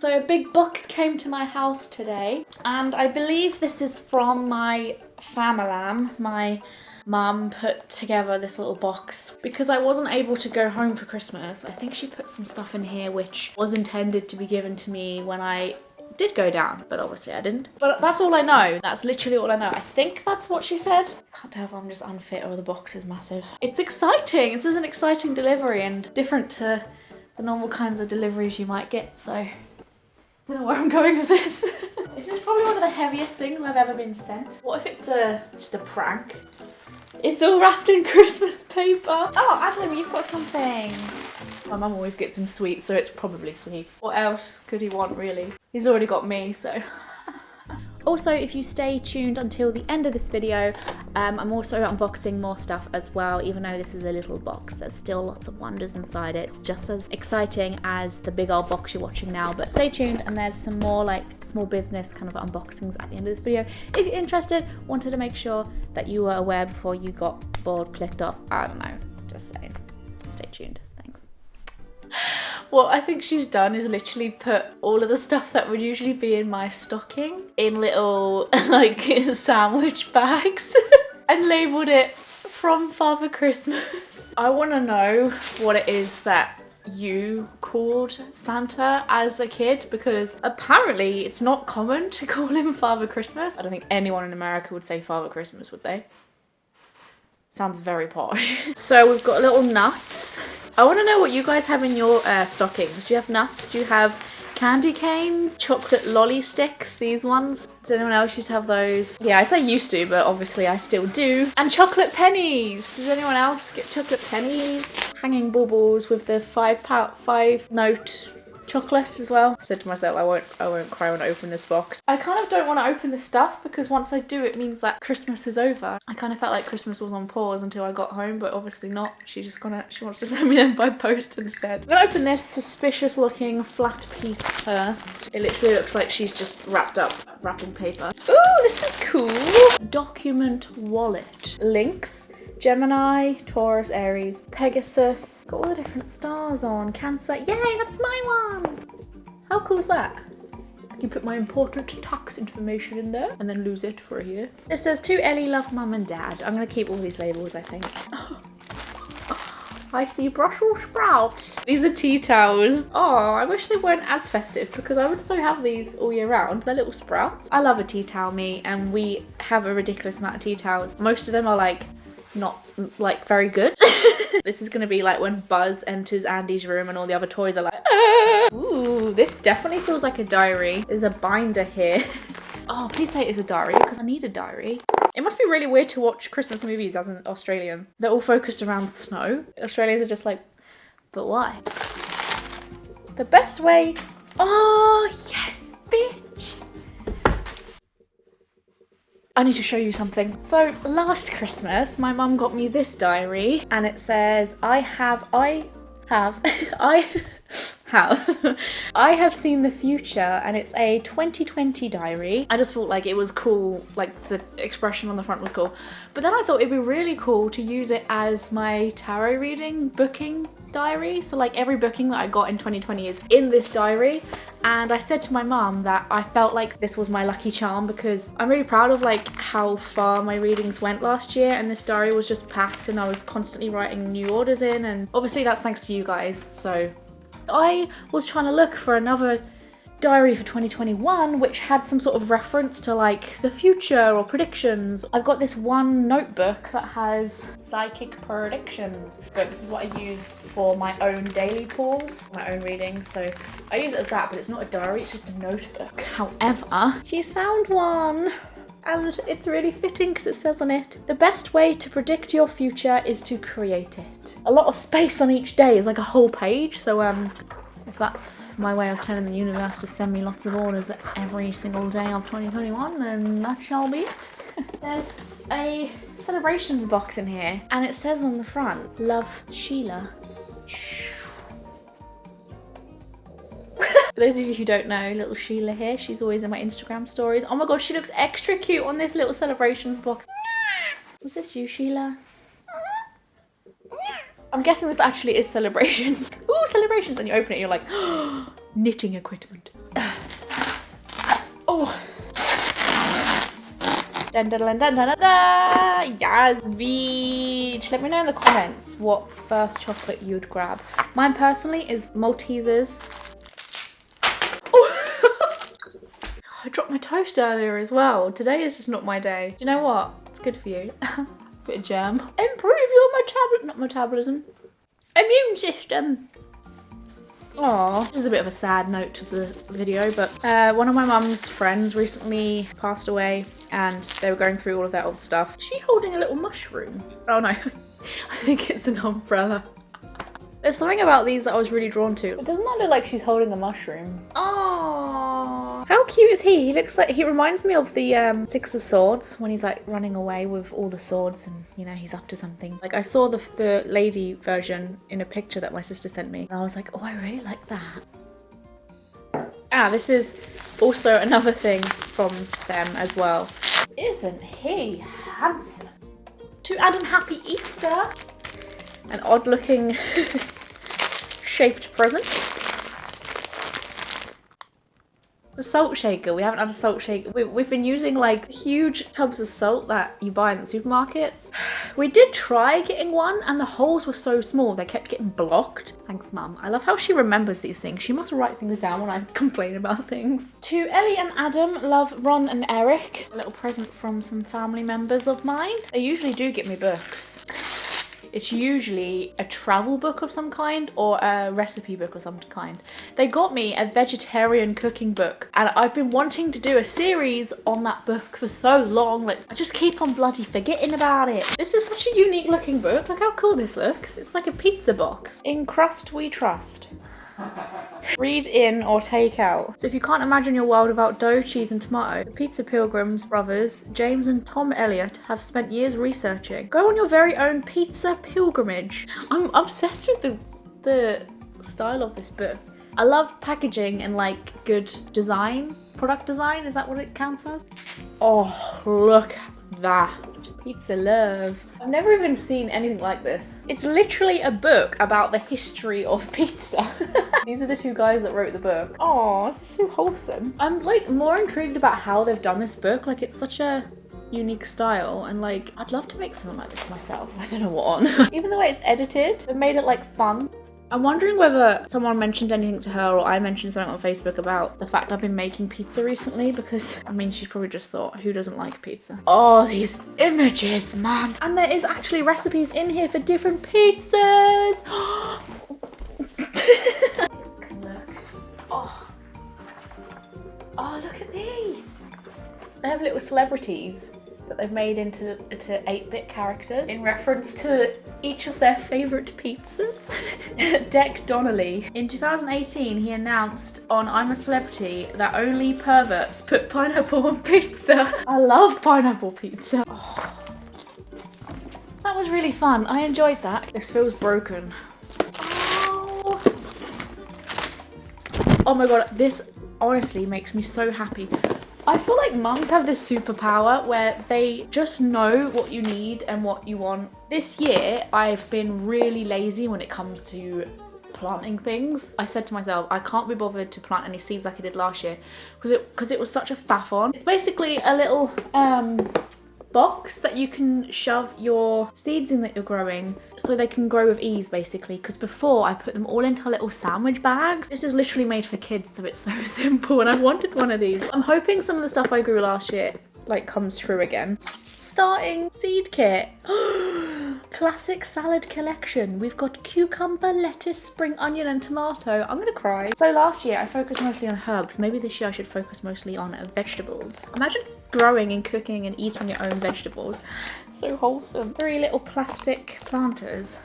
So a big box came to my house today, and I believe this is from my family. My mum put together this little box because I wasn't able to go home for Christmas. I think she put some stuff in here which was intended to be given to me when I did go down, but obviously I didn't. But that's all I know. That's literally all I know. I think that's what she said. I can't tell if I'm just unfit or the box is massive. It's exciting. This is an exciting delivery and different to the normal kinds of deliveries you might get, so I don't know where I'm going with this. This is probably one of the heaviest things I've ever been sent. What if it's just a prank? It's all wrapped in Christmas paper. Oh, Adam, you've got something. My mum always gets him sweets, so it's probably sweets. What else could he want, really? He's already got me, so. Also, if you stay tuned until the end of this video, I'm also unboxing more stuff as well. Even though this is a little box, there's still lots of wonders inside it. It's just as exciting as the big old box you're watching now, but stay tuned and there's some more like small business kind of unboxings at the end of this video. If you're interested, wanted to make sure that you were aware before you got bored, clicked off. I don't know, just saying. Stay tuned. Thanks. What I think she's done is literally put all of the stuff that would usually be in my stocking in little like sandwich bags and labelled it from Father Christmas. I want to know what it is that you called Santa as a kid, because apparently it's not common to call him Father Christmas. I don't think anyone in America would say Father Christmas, would they? Sounds very posh. So we've got little nuts. I want to know what you guys have in your stockings. Do you have nuts? Do you have candy canes? Chocolate lolly sticks, these ones? Does anyone else used to have those? Yeah, I say used to, but obviously I still do. And chocolate pennies. Does anyone else get chocolate pennies? Hanging baubles with the 5 note chocolate as well. I said to myself, I won't cry when I open this box. I kind of don't want to open this stuff because once I do, it means that Christmas is over. I kind of felt like Christmas was on pause until I got home, but obviously not. She wants to send me them by post instead. I'm gonna open this suspicious looking flat piece first. It literally looks like she's just wrapped up wrapping paper. Ooh, this is cool. Document wallet. Links. Gemini, Taurus, Aries, Pegasus. Got all the different stars on. Cancer. Yay, that's my one. How cool is that? I can put my important tax information in there and then lose it for a year. It says, to Ellie, love mum and dad. I'm going to keep all these labels, I think. I see Brussels sprouts. These are tea towels. Oh, I wish they weren't as festive because I would so have these all year round. They're little sprouts. I love a tea towel, me, and we have a ridiculous amount of tea towels. Most of them are like not like very good. This is gonna be like when Buzz enters Andy's room and all the other toys are like, ah! Ooh, this definitely feels like a diary. There's a binder here. Oh, please say it's a diary because I need a diary. It must be really weird to watch Christmas movies as an Australian. They're all focused around snow. Australians are just like, but why? The best way. Oh, yes, bitch. I need to show you something. So last Christmas, my mum got me this diary and it says, I have seen the future, and it's a 2020 diary. I just thought like it was cool, like the expression on the front was cool. But then I thought it'd be really cool to use it as my tarot reading booking diary. So like every booking that I got in 2020 is in this diary. And I said to my mum that I felt like this was my lucky charm because I'm really proud of like how far my readings went last year, and this diary was just packed and I was constantly writing new orders in, and obviously that's thanks to you guys. So I was trying to look for another diary for 2021 which had some sort of reference to like the future or predictions. I've got this one notebook that has psychic predictions, but this is what I use for my own daily pulls, my own readings, so I use it as that, but it's not a diary, it's just a notebook. However, she's found one and it's really fitting because it says on it, the best way to predict your future is to create it. A lot of space on each day is like a whole page, so if that's my way of telling the universe to send me lots of orders every single day of 2021, then that shall be it. There's a celebrations box in here, and it says on the front, love, Sheila. For those of you who don't know, little Sheila here, she's always in my Instagram stories. Oh my god, she looks extra cute on this little celebrations box. Was this you, Sheila? I'm guessing this actually is celebrations. Ooh, celebrations! And you open it and you're like, oh, knitting equipment. Oh. Dun, dun, dun, dun, dun, dun, dun. Yes, bitch. Let me know in the comments what first chocolate you'd grab. Mine personally is Maltesers. Oh. I dropped my toast earlier as well. Today is just not my day. Do you know what? It's good for you. Bit of jam. Improve your metabolism. Immune system. Aww. This is a bit of a sad note to the video, but one of my mum's friends recently passed away and they were going through all of their old stuff. Is she holding a little mushroom? Oh no, I think it's an umbrella. There's something about these that I was really drawn to. But doesn't that look like she's holding a mushroom? Oh, how cute is he? He looks like, he reminds me of the Six of Swords when he's like running away with all the swords and you know, he's up to something. Like I saw the lady version in a picture that my sister sent me and I was like, oh, I really like that. Ah, this is also another thing from them as well. Isn't he handsome? To add an happy Easter. An odd looking shaped present. The salt shaker. We haven't had a salt shaker. We've been using like huge tubs of salt that you buy in the supermarkets. We did try getting one and the holes were so small they kept getting blocked. Thanks, Mum. I love how she remembers these things. She must write things down when I complain about things. To Ellie and Adam, love Ron and Eric. A little present from some family members of mine. They usually do get me books. It's usually a travel book of some kind or a recipe book of some kind. They got me a vegetarian cooking book and I've been wanting to do a series on that book for so long. Like, I just keep on bloody forgetting about it. This is such a unique looking book. Look how cool this looks. It's like a pizza box. In crust we trust. Read in or take out. So if you can't imagine your world without dough, cheese and tomato, the Pizza Pilgrims brothers, James and Tom Elliott, have spent years researching. Go on your very own pizza pilgrimage. I'm obsessed with the style of this book. I love packaging and like good design, product design, is that what it counts as? Oh, look at that. Pizza love. I've never even seen anything like this. It's literally a book about the history of pizza. These are the two guys that wrote the book. Oh, this is so wholesome. I'm like more intrigued about how they've done this book. Like it's such a unique style and like I'd love to make something like this myself. I don't know what on. Even the way it's edited, they've made it like fun. I'm wondering whether someone mentioned anything to her or I mentioned something on Facebook about the fact I've been making pizza recently because, I mean, she probably just thought, who doesn't like pizza? Oh, these images, man. And there is actually recipes in here for different pizzas. Look. Oh, look at these. They have little celebrities that they've made into 8-bit characters in reference to each of their favourite pizzas. Deck Donnelly. In 2018, he announced on I'm a Celebrity that only perverts put pineapple on pizza. I love pineapple pizza. Oh. That was really fun. I enjoyed that. This feels broken. Oh, oh my god, this honestly makes me so happy. I feel like mums have this superpower where they just know what you need and what you want. This year, I've been really lazy when it comes to planting things. I said to myself, I can't be bothered to plant any seeds like I did last year because it was such a faff on. It's basically a little box that you can shove your seeds in that you're growing so they can grow with ease basically, because before I put them all into little sandwich bags. This is literally made for kids, so it's so simple and I wanted one of these. I'm hoping some of the stuff I grew last year like comes true again. Starting seed kit. Classic salad collection. We've got cucumber, lettuce, spring onion and tomato. I'm gonna cry. So last year I focused mostly on herbs. Maybe this year I should focus mostly on vegetables. Imagine growing and cooking and eating your own vegetables. So wholesome. 3 little plastic planters.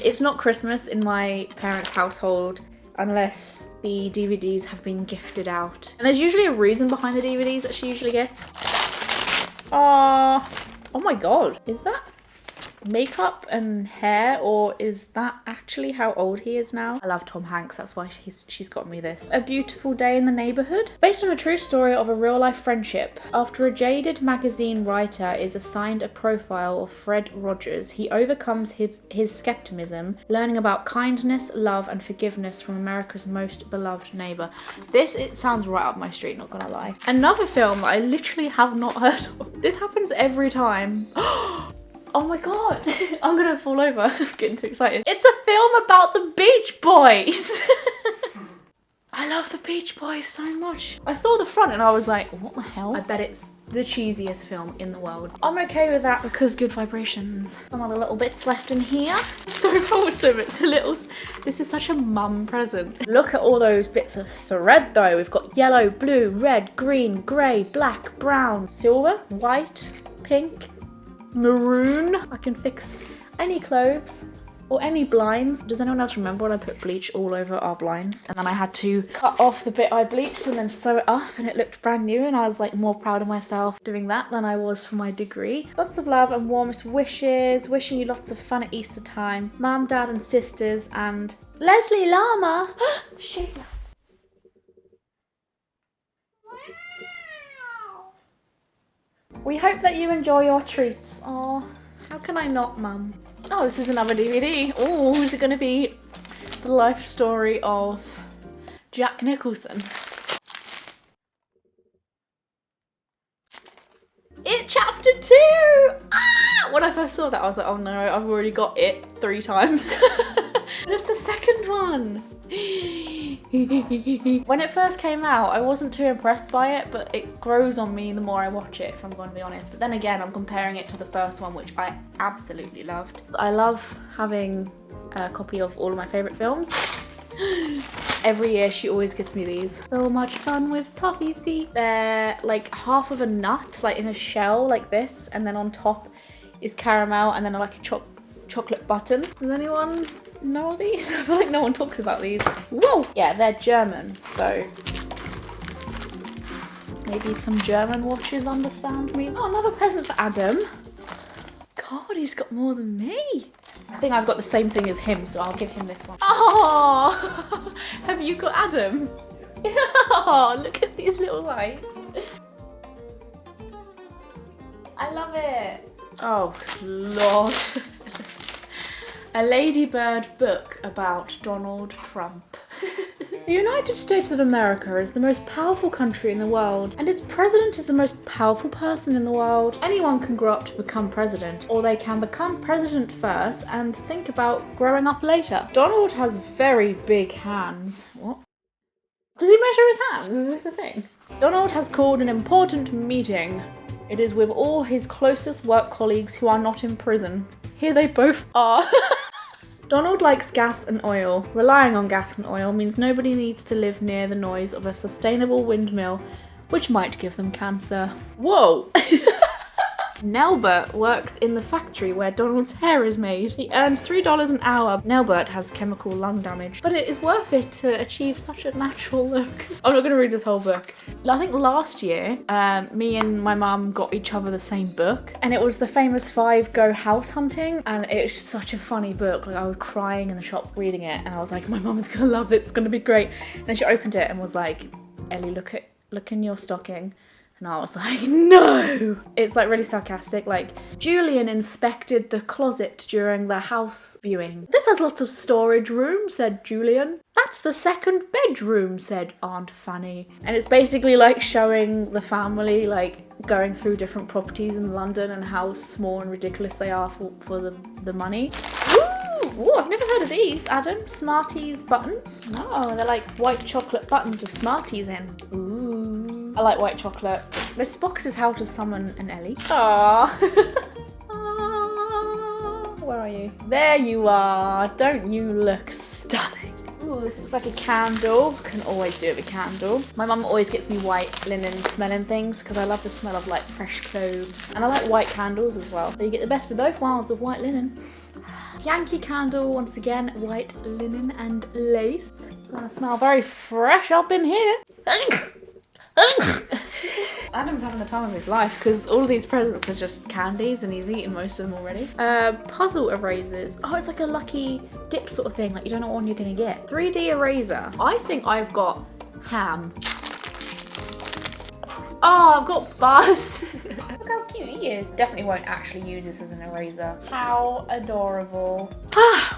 It's not Christmas in my parents' household unless the DVDs have been gifted out. And there's usually a reason behind the DVDs that she usually gets. Oh my god, is that makeup and hair, or is that actually how old he is now? I love Tom Hanks, that's why she's got me this. A Beautiful Day in the Neighborhood. Based on a true story of a real-life friendship. After a jaded magazine writer is assigned a profile of Fred Rogers, he overcomes his skepticism, learning about kindness, love, and forgiveness from America's most beloved neighbor. It sounds right up my street, not gonna lie. Another film that I literally have not heard of. This happens every time. Oh my god, I'm gonna fall over. I'm getting too excited. It's a film about the Beach Boys. I love the Beach Boys so much. I saw the front and I was like, what the hell? I bet it's the cheesiest film in the world. I'm okay with that because good vibrations. Some other little bits left in here. So wholesome, it's a little... This is such a mum present. Look at all those bits of thread though. We've got yellow, blue, red, green, grey, black, brown, silver, white, pink, maroon. I can fix any clothes or any blinds. Does anyone else remember when I put bleach all over our blinds and then I had to cut off the bit I bleached and then sew it up and it looked brand new, and I was like more proud of myself doing that than I was for my degree. Lots of love and warmest wishes, wishing you lots of fun at Easter time. Mum, dad and sisters and Leslie Llama. Sheila. We hope that you enjoy your treats. Oh, how can I not, Mum? Oh, this is another DVD. Oh, is it going to be the life story of Jack Nicholson? It Chapter 2! Ah! When I first saw that, I was like, oh no, I've already got it 3 times. But it's the second one. When it first came out, I wasn't too impressed by it, but it grows on me the more I watch it, if I'm going to be honest. But then again, I'm comparing it to the first one, which I absolutely loved. I love having a copy of all of my favourite films. Every year she always gets me these. So much fun with toffee feet. They're like half of a nut, like in a shell like this, and then on top is caramel and then like a chocolate button. Does anyone know these? I feel like no one talks about these. Whoa! Yeah, they're German, so maybe some German watchers understand me. Oh, another present for Adam. God, he's got more than me. I think I've got the same thing as him, so I'll give him this one. Oh, have you got Adam? Oh, look at these little lights. I love it. Oh, Lord. A Ladybird book about Donald Trump. The United States of America is the most powerful country in the world, and its president is the most powerful person in the world. Anyone can grow up to become president, or they can become president first and think about growing up later. Donald has very big hands. What? Does he measure his hands? Is this a thing? Donald has called an important meeting. It is with all his closest work colleagues who are not in prison. Here they both are. Donald likes gas and oil. Relying on gas and oil means nobody needs to live near the noise of a sustainable windmill, which might give them cancer. Whoa! Nelbert works in the factory where Donald's hair is made. He earns $3 an hour. Nelbert has chemical lung damage, but it is worth it to achieve such a natural look. I'm not going to read this whole book. I think last year, me and my mum got each other the same book, and it was the famous 5 Go House Hunting, and it's such a funny book. Like, I was crying in the shop reading it, and I was like, my mum is going to love it, it's going to be great. And then she opened it and was like, Ellie, look in your stocking. And I was like, no! It's like really sarcastic, like, Julian inspected the closet during the house viewing. This has lots of storage room, said Julian. That's the second bedroom, said Aunt Fanny. And it's basically like showing the family, like, going through different properties in London and how small and ridiculous they are for the money. Ooh, I've never heard of these, Adam. Smarties buttons. Oh, they're like white chocolate buttons with Smarties in. Ooh. I like white chocolate. This box is how to summon an Ellie. Aww. Where are you? There you are. Don't you look stunning? Ooh, this looks like a candle. Can always do it with a candle. My mum always gets me white linen smelling things because I love the smell of like fresh clothes. And I like white candles as well. So you get the best of both worlds with white linen. Yankee candle, once again, white linen and lace. It's gonna smell very fresh up in here. Adam's having the time of his life because all of these presents are just candies and he's eaten most of them already. Puzzle erasers. Oh, it's like a lucky dip sort of thing. Like you don't know what one you're gonna get. 3D eraser. I think I've got ham. Oh, I've got Buzz. Look how cute he is. Definitely won't actually use this as an eraser. How adorable.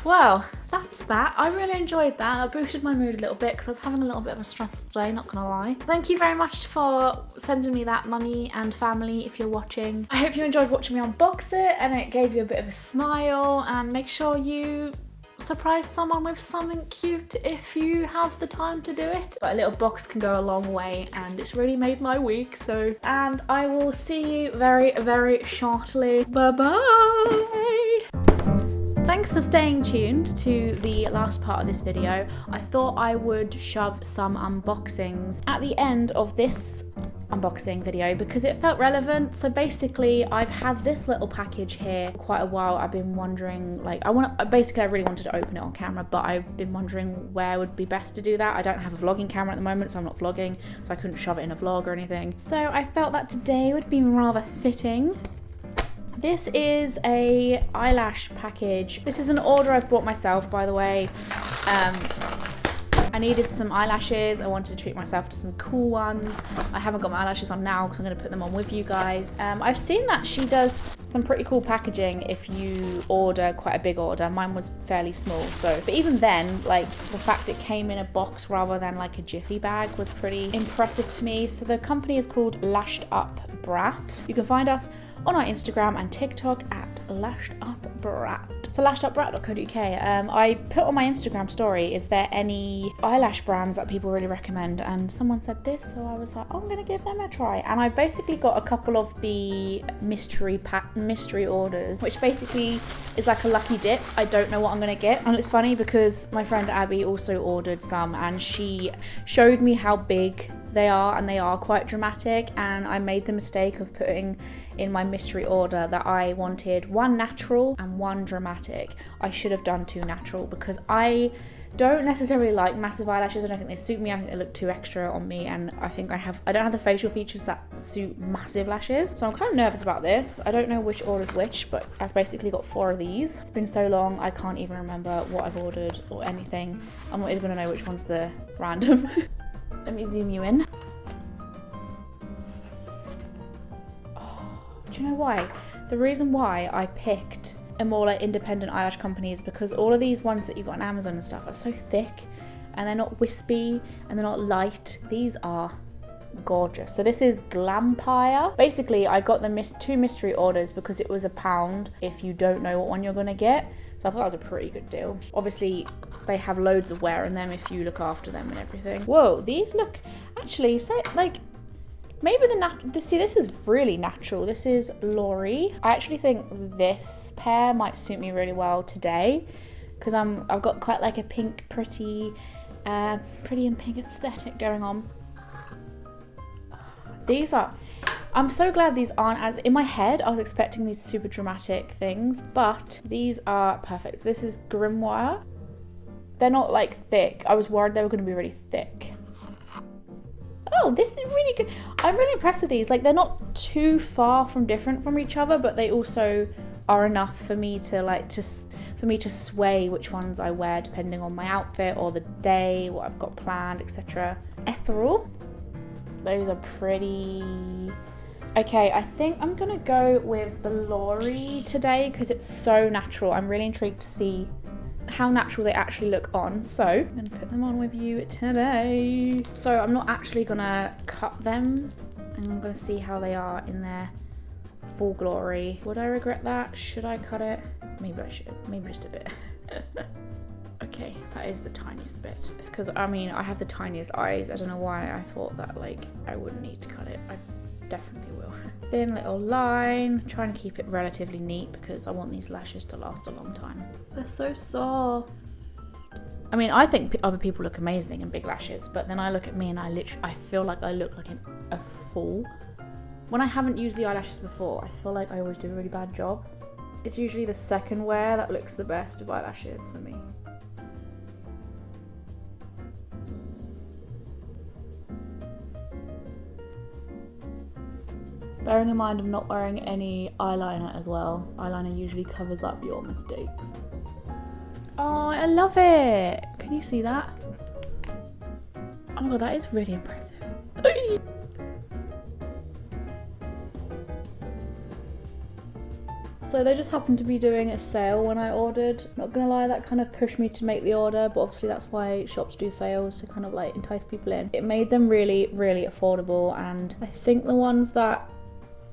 Well, that's that. I really enjoyed that. I boosted my mood a little bit because I was having a little bit of a stressful day, not gonna lie. Thank you very much for sending me that, mummy and family, if you're watching. I hope you enjoyed watching me unbox it and it gave you a bit of a smile, and make sure you surprise someone with something cute if you have the time to do it. But a little box can go a long way and it's really made my week. So, and I will see you very, very shortly. Bye bye. Thanks for staying tuned to the last part of this video. I thought I would shove some unboxings at the end of this unboxing video because it felt relevant. So basically I've had this little package here for quite a while. I've been wondering, like, I really wanted to open it on camera, but I've been wondering where would be best to do that. I don't have a vlogging camera at the moment, so I'm not vlogging, so I couldn't shove it in a vlog or anything. So I felt that today would be rather fitting. This is a eyelash package. This is an order I've bought myself, by the way. I needed some eyelashes. I wanted to treat myself to some cool ones. I haven't got my eyelashes on now because I'm going to put them on with you guys. I've seen that she does some pretty cool packaging if you order quite a big order. Mine was fairly small, so. But even then, like, the fact it came in a box rather than like a jiffy bag was pretty impressive to me. So the company is called Lashed Up Brat. You can find us on our Instagram and TikTok at Lashed Up Brat. So lashedupbrat.co.uk. I put on my Instagram story, is there any eyelash brands that people really recommend? And someone said this, so I was like, oh, I'm gonna give them a try. And I basically got a couple of the mystery orders, which basically is like a lucky dip. I don't know what I'm gonna get. And it's funny because my friend Abby also ordered some and she showed me how big they are, and they are quite dramatic, and I made the mistake of putting in my mystery order that I wanted one natural and one dramatic. I should have done 2 natural because I don't necessarily like massive eyelashes. I don't think they suit me. I think they look too extra on me, and I think I don't have the facial features that suit massive lashes. So I'm kind of nervous about this. I don't know which order's which, but I've basically got 4 of these. It's been so long, I can't even remember what I've ordered or anything. I'm not even gonna know which one's the random. Let me zoom you in. Oh, do you know why? The reason why I picked a more like independent eyelash company is because all of these ones that you've got on Amazon and stuff are so thick and they're not wispy and they're not light. These are gorgeous. So this is Glampire. Basically, I got the 2 mystery orders because it was £1 if you don't know what one you're gonna get. So I thought that was a pretty good deal. Obviously, they have loads of wear in them if you look after them and everything. Whoa, these look actually like maybe see, this is really natural. This is Laurie. I actually think this pair might suit me really well today because I've got quite like a pink, pretty and pink aesthetic going on. These are, I'm so glad these aren't as, in my head I was expecting these super dramatic things, but these are perfect. This is Grimoire. They're not like thick. I was worried they were going to be really thick. Oh, this is really good. I'm really impressed with these. Like, they're not too far from different from each other, but they also are enough for me to like for me to sway which ones I wear depending on my outfit or the day, what I've got planned, etc. Ethereal. Those are pretty. Okay, I think I'm gonna go with the Laurie today because it's so natural. I'm really intrigued to see how natural they actually look on. So I'm gonna put them on with you today. So I'm not actually gonna cut them. I'm gonna see how they are in their full glory. Would I regret that? Should I cut it? Maybe I should. Maybe just a bit. Okay, that is the tiniest bit. It's because, I mean, I have the tiniest eyes. I don't know why I thought that, like, I wouldn't need to cut it. I definitely will. Thin little line. Trying to keep it relatively neat because I want these lashes to last a long time. They're so soft. I mean, I think other people look amazing in big lashes, but then I look at me and I feel like I look like a fool. When I haven't used the eyelashes before, I feel like I always do a really bad job. It's usually the second wear that looks the best of eyelashes for me. Bearing in mind I'm not wearing any eyeliner as well. Eyeliner usually covers up your mistakes. Oh, I love it. Can you see that? Oh my god, that is really impressive. So they just happened to be doing a sale when I ordered. Not gonna lie, that kind of pushed me to make the order, but obviously that's why shops do sales, to kind of like entice people in. It made them really, really affordable, and I think the ones that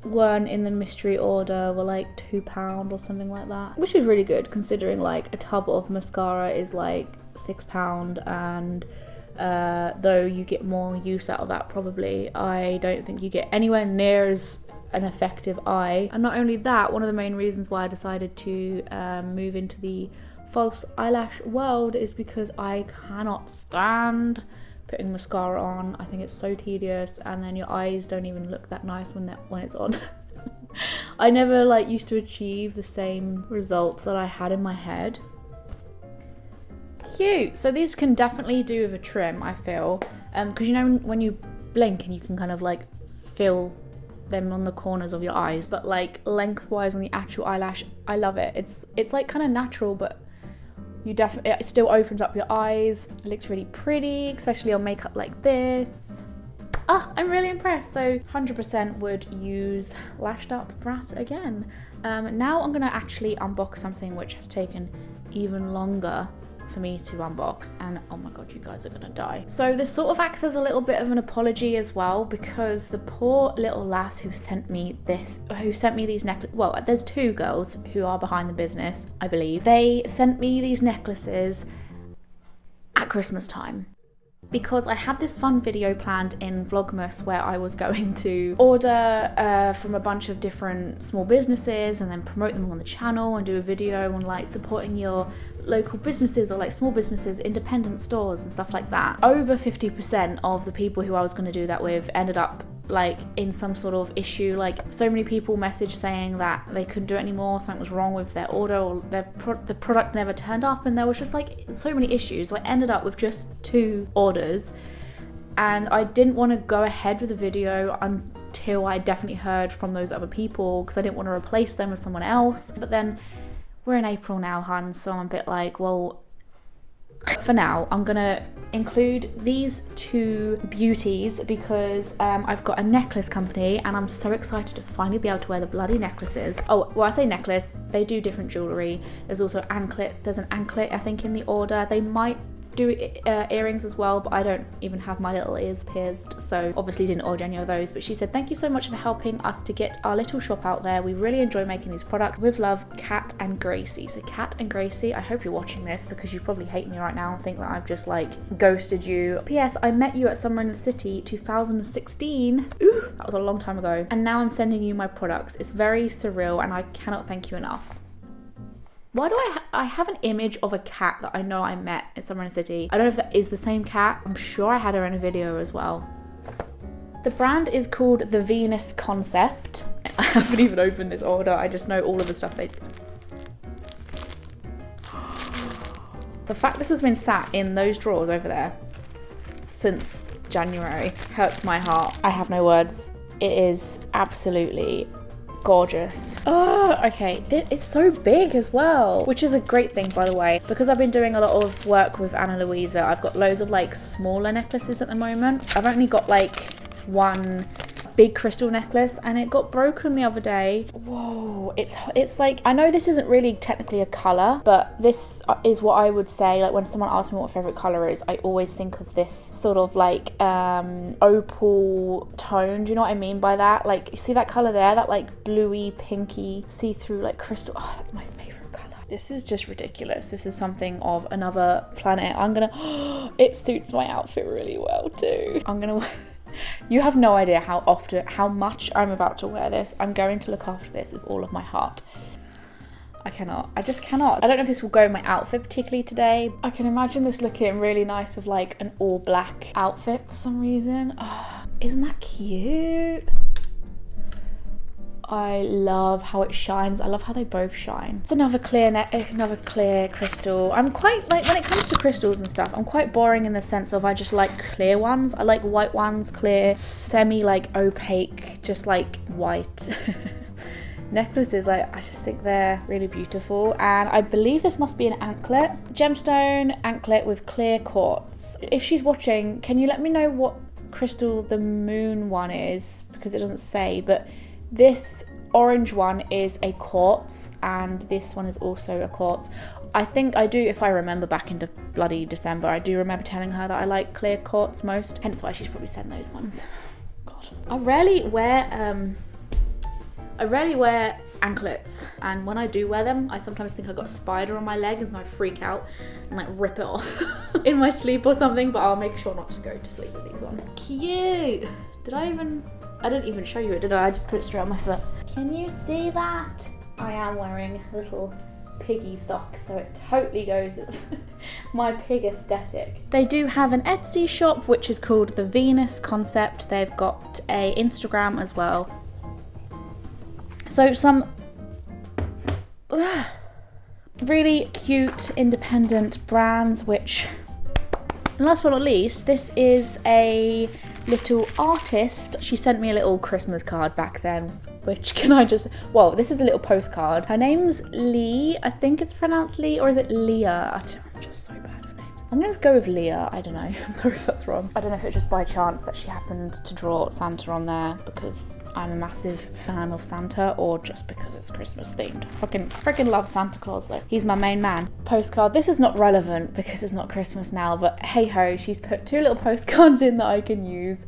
weren't in the mystery order were like £2 or something like that, which is really good considering like a tub of mascara is like £6, and though you get more use out of that probably, I don't think you get anywhere near as an effective eye. And not only that, one of the main reasons why I decided to move into the false eyelash world is because I cannot stand putting mascara on. I think it's so tedious, and then your eyes don't even look that nice when it's on. I never like used to achieve the same results that I had in my head. Cute. So these can definitely do with a trim, I feel, because you know when you blink and you can kind of like feel them on the corners of your eyes, but like lengthwise on the actual eyelash, I love it. It's like kind of natural, but it still opens up your eyes. It looks really pretty, especially on makeup like this. I'm really impressed. So 100% would use Lashed Up Brat again. Now I'm gonna actually unbox something which has taken even longer for me to unbox, and oh my god, you guys are gonna die. So this sort of acts as a little bit of an apology as well, because the poor little lass who sent me these necklaces, well, there's two girls who are behind the business, I believe. They sent me these necklaces at Christmas time, because I had this fun video planned in Vlogmas where I was going to order from a bunch of different small businesses and then promote them on the channel and do a video on like supporting your local businesses or like small businesses, independent stores and stuff like that. Over 50% of the people who I was going to do that with ended up like in some sort of issue. Like so many people messaged saying that they couldn't do it anymore, something was wrong with their order, or the product never turned up, and there was just like so many issues. So I ended up with just 2 orders, and I didn't want to go ahead with the video until I definitely heard from those other people, because I didn't want to replace them with someone else. But then we're in April now, hun, so I'm a bit like, well, for now I'm gonna include these 2 beauties because I've got a necklace company and I'm so excited to finally be able to wear the bloody necklaces. Oh, well, I say necklace, they do different jewellery. There's also there's an anklet I think in the order. They might do earrings as well, but I don't even have my little ears pierced, so obviously didn't order any of those. But she said, thank you so much for helping us to get our little shop out there. We really enjoy making these products. With love, Kat and Gracie. So Kat and Gracie, I hope you're watching this because you probably hate me right now and think that I've just like ghosted you. P.S. I met you at Summer in the City 2016. Ooh, that was a long time ago. And now I'm sending you my products. It's very surreal and I cannot thank you enough. Why do I have an image of a cat that I know I met at Summer in the City? I don't know if that is the same cat. I'm sure I had her in a video as well. The brand is called The Venus Concept. I haven't even opened this order. I just know all of the stuff they do. The fact this has been sat in those drawers over there since January hurts my heart. I have no words. It is absolutely gorgeous. Oh, okay. It's so big as well, which is a great thing, by the way, because I've been doing a lot of work with Anna Louisa. I've got loads of like smaller necklaces at the moment. I've only got like one big crystal necklace and it got broken the other day. Whoa, it's like, I know this isn't really technically a color, but this is what I would say, like when someone asks me what favorite color is, I always think of this sort of like opal tone. Do you know what I mean by that? Like, you see that color there, that like bluey pinky see-through like crystal. Oh, that's my favorite color. This is just ridiculous. This is something of another planet. It suits my outfit really well too. I'm gonna You have no idea how much I'm about to wear this. I'm going to look after this with all of my heart. I just cannot. I don't know if this will go in my outfit particularly today. I can imagine this looking really nice with like an all black outfit for some reason. Oh, isn't that cute? I love how it shines. I love how they both shine. It's another clear crystal. I'm quite, like, when it comes to crystals and stuff, I'm quite boring in the sense of I just like clear ones. I like white ones, clear, semi like opaque, just like white. Necklaces, I just think they're really beautiful, and I believe this must be an anklet. Gemstone anklet with clear quartz. If she's watching, can you let me know what crystal the moon one is, because it doesn't say, but this orange one is a quartz and this one is also a quartz. I think I do, if I remember back into bloody December, I do remember telling her that I like clear quartz most, hence why she's probably sent those ones. God, I rarely wear anklets, and when I do wear them, I sometimes think I got a spider on my leg and so I freak out and like rip it off in my sleep or something, but I'll make sure not to go to sleep with these on. Cute! I didn't even show you it, did I? I just put it straight on my foot. Can you see that? I am wearing little piggy socks, so it totally goes with my pig aesthetic. They do have an Etsy shop which is called The Venus Concept. They've got a Instagram as well. So some really cute independent brands, which, last but not least, this is a little artist. She sent me a little Christmas card back then, which well, this is a little postcard. Her name's Lee, I think it's pronounced Lee, or is it Leah? I'm just so bad with names. I'm gonna go with Leah, I don't know. I'm sorry if that's wrong. I don't know if it's just by chance that she happened to draw Santa on there because I'm a massive fan of Santa, or just because it's Christmas themed. Freaking love Santa Claus though. He's my main man. Postcard. This is not relevant because it's not Christmas now, but hey ho, she's put 2 little postcards in that I can use.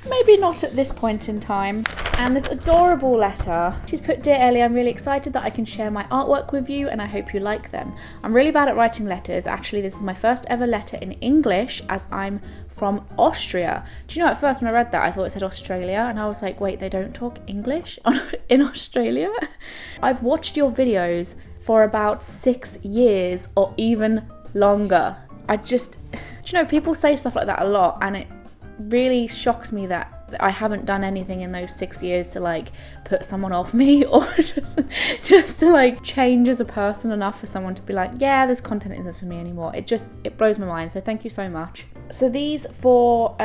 Maybe not at this point in time. And this adorable letter. She's put, "Dear Ellie, I'm really excited that I can share my artwork with you and I hope you like them. I'm really bad at writing letters. Actually, this is my first ever letter in English as I'm from Austria." Do you know, at first when I read that, I thought it said Australia, and I was like, wait, they don't talk English in Australia? I've watched your videos for about 6 years or even longer. Do you know, people say stuff like that a lot, and it really shocks me that I haven't done anything in those 6 years to like put someone off me, or just to like change as a person enough for someone to be like, yeah, this content isn't for me anymore. It blows my mind, so thank you so much. So these 4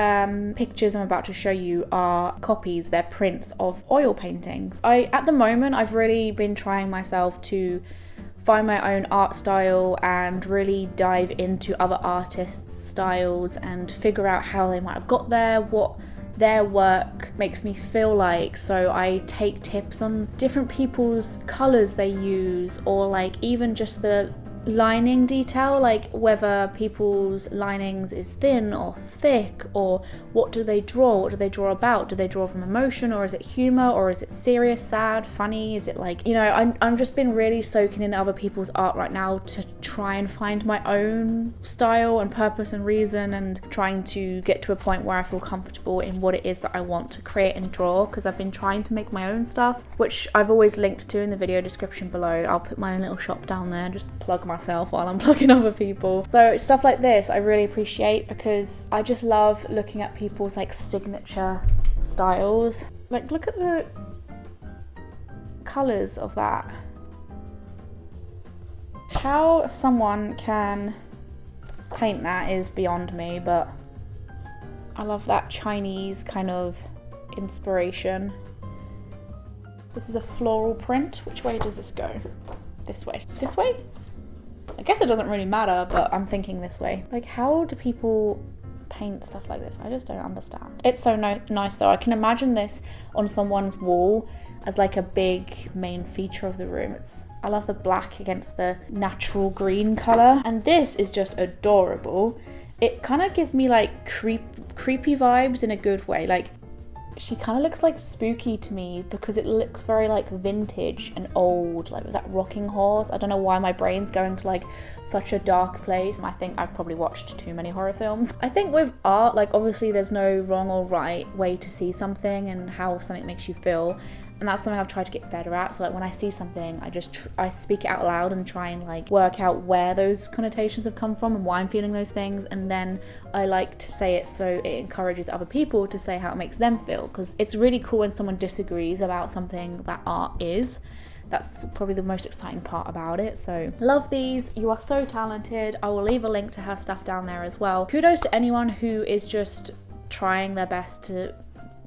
pictures I'm about to show you are copies, they're prints of oil paintings. At the moment, I've really been trying myself to find my own art style and really dive into other artists' styles and figure out how they might have got there, what their work makes me feel like. So I take tips on different people's colours they use, or like even just the lining detail, like whether people's linings is thin or thick, or what do they draw about, do they draw from emotion, or is it humor, or is it serious, sad, funny, is it like, you know, I'm just been really soaking in other people's art right now to try and find my own style and purpose and reason, and trying to get to a point where I feel comfortable in what it is that I want to create and draw, because I've been trying to make my own stuff, which I've always linked to in the video description below. I'll put my own little shop down there, just plug myself while I'm plugging other people. So stuff like this I really appreciate, because I just love looking at people's like signature styles. Like, look at the colours of that. How someone can paint that is beyond me, but I love that Chinese kind of inspiration. This is a floral print. Which way does this go? This way. This way? I guess it doesn't really matter, but I'm thinking this way. Like, how do people paint stuff like this? I just don't understand. It's so nice though. I can imagine this on someone's wall as like a big main feature of the room. I love the black against the natural green colour. And this is just adorable. It kind of gives me like creepy vibes in a good way. Like, she kind of looks like spooky to me because it looks very like vintage and old, like with that rocking horse. I don't know why my brain's going to like such a dark place. I think I've probably watched too many horror films. I think with art, like obviously there's no wrong or right way to see something and how something makes you feel. And that's something I've tried to get better at. So like when I see something, I speak it out loud and try and like work out where those connotations have come from and why I'm feeling those things. And then I like to say it so it encourages other people to say how it makes them feel, because it's really cool when someone disagrees about something that art is. That's probably the most exciting part about it. So love these. You are so talented. I will leave a link to her stuff down there as well. Kudos to anyone who is just trying their best to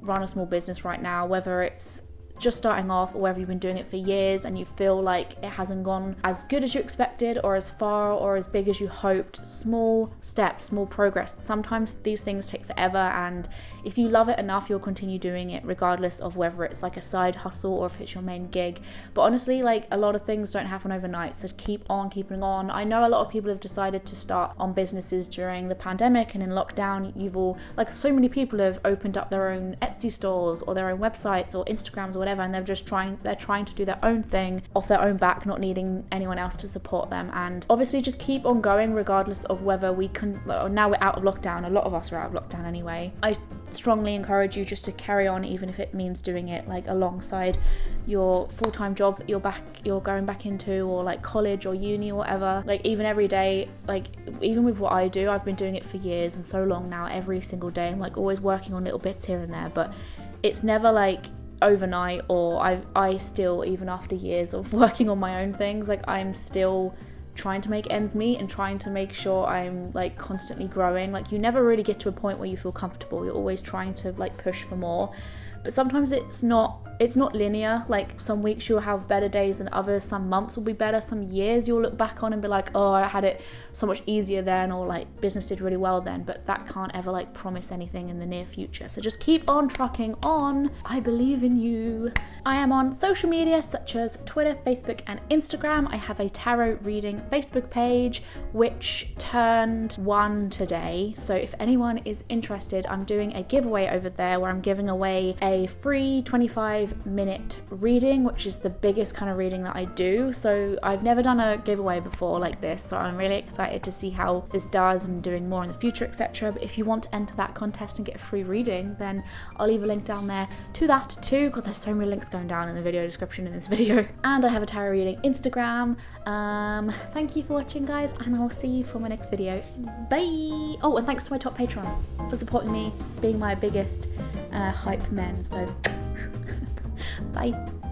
run a small business right now, whether it's just starting off or whether you've been doing it for years and you feel like it hasn't gone as good as you expected or as far or as big as you hoped. Small steps, small progress. Sometimes these things take forever, and if you love it enough, you'll continue doing it regardless of whether it's like a side hustle or if it's your main gig. But honestly, like a lot of things don't happen overnight, so keep on keeping on. I know a lot of people have decided to start on businesses during the pandemic and in lockdown. You've all, like so many people have opened up their own Etsy stores or their own websites or Instagrams or whatever, and they're trying to do their own thing off their own back, not needing anyone else to support them. And obviously just keep on going regardless of whether we can, now we're out of lockdown, a lot of us are out of lockdown anyway. I strongly encourage you just to carry on, even if it means doing it like alongside your full-time job that you're going back into, or like college or uni or whatever. Like even every day, like even with what I do, I've been doing it for years and so long now. Every single day I'm like always working on little bits here and there, but it's never like overnight, or I still, even after years of working on my own things, like I'm still trying to make ends meet and trying to make sure I'm like constantly growing. Like you never really get to a point where you feel comfortable. You're always trying to like push for more, but sometimes it's not linear. Like some weeks you'll have better days than others, some months will be better, some years you'll look back on and be like, oh, I had it so much easier then, or like business did really well then. But that can't ever like promise anything in the near future, so just keep on trucking on. I believe in you. I am on social media such as Twitter, Facebook and Instagram. I have a tarot reading Facebook page which turned 1 today, so if anyone is interested, I'm doing a giveaway over there where I'm giving away a free 25-minute reading, which is the biggest kind of reading that I do. So I've never done a giveaway before like this, so I'm really excited to see how this does and doing more in the future, etc. But if you want to enter that contest and get a free reading, then I'll leave a link down there to that too, because there's so many links going down in the video description in this video. And I have a tarot reading Instagram. Thank you for watching, guys, and I will see you for my next video. Bye. Oh, and thanks to my top patrons for supporting me, being my biggest hype men. So bye.